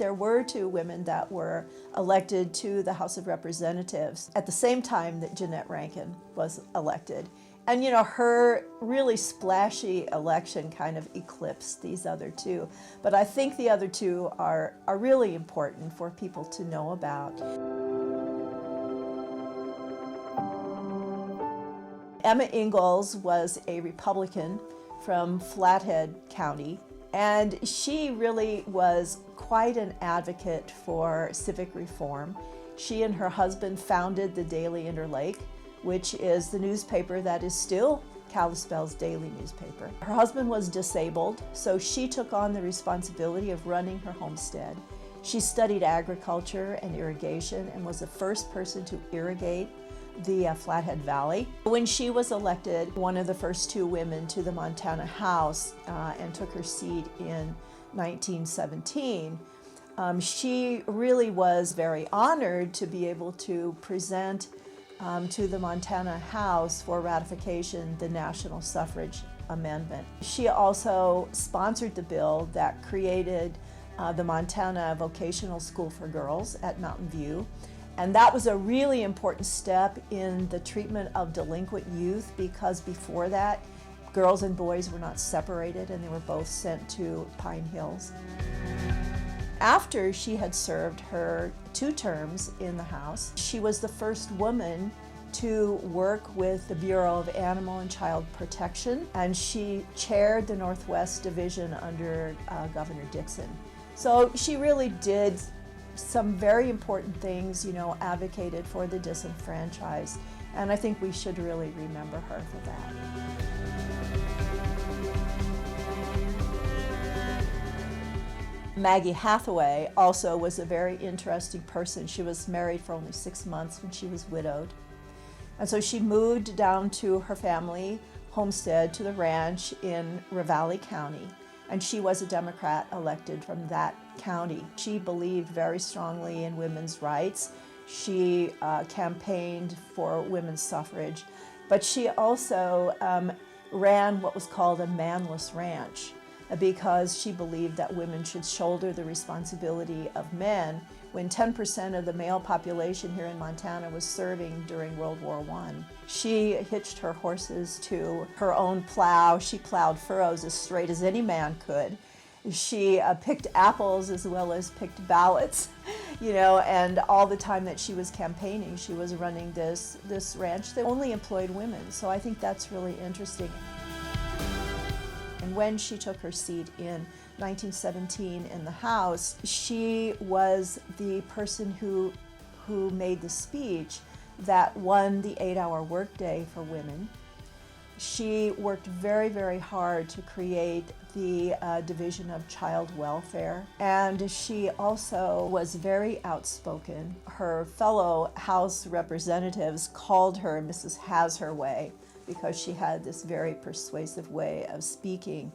there were two women that were elected to the House of Representatives at the same time that Jeanette Rankin was elected. And you know, her really splashy election kind of eclipsed these other two. But I think the other two are really important for people to know about. Emma Ingalls was a Republican from Flathead County, and she really was quite an advocate for civic reform. She and her husband founded the Daily Interlake, which is the newspaper that is still Kalispell's daily newspaper. Her husband was disabled, so she took on the responsibility of running her homestead. She studied agriculture and irrigation and was the first person to irrigate the Flathead Valley. When she was elected, one of the first two women to the Montana House and took her seat in 1917, she really was very honored to be able to present to the Montana House for ratification the national suffrage amendment. She also sponsored the bill that created the Montana Vocational School for Girls at Mountain View. And that was a really important step in the treatment of delinquent youth, because before that, girls and boys were not separated and they were both sent to Pine Hills. After she had served her 2 terms in the House, she was the first woman to work with the Bureau of Animal and Child Protection, and she chaired the Northwest Division under Governor Dixon. So she really did some very important things, you know, advocated for the disenfranchised, and I think we should really remember her for that. Maggie Hathaway also was a very interesting person. She was married for only 6 months when she was widowed. And so she moved down to her family homestead, to the ranch in Ravalli County. And she was a Democrat elected from that county. She believed very strongly in women's rights. She campaigned for women's suffrage, but she also ran what was called a manless ranch, because she believed that women should shoulder the responsibility of men when 10% of the male population here in Montana was serving during World War I. She hitched her horses to her own plow. She plowed furrows as straight as any man could. She picked apples as well as picked ballots, you know, and all the time that she was campaigning, she was running this ranch that only employed women. So I think that's really interesting. And when she took her seat in 1917 in the House, she was the person who made the speech that won the 8-hour workday for women. She worked very, very hard to create the Division of Child Welfare, and she also was very outspoken. Her fellow House representatives called her Mrs. Has Her Way, because she had this very persuasive way of speaking.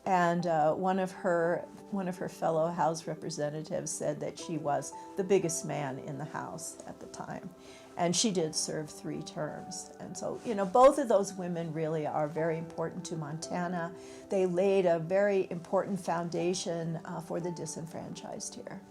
And one of her fellow House representatives said that she was the biggest man in the House at the time. And she did serve 3 terms. And so, you know, both of those women really are very important to Montana. They laid a very important foundation for the disenfranchised here.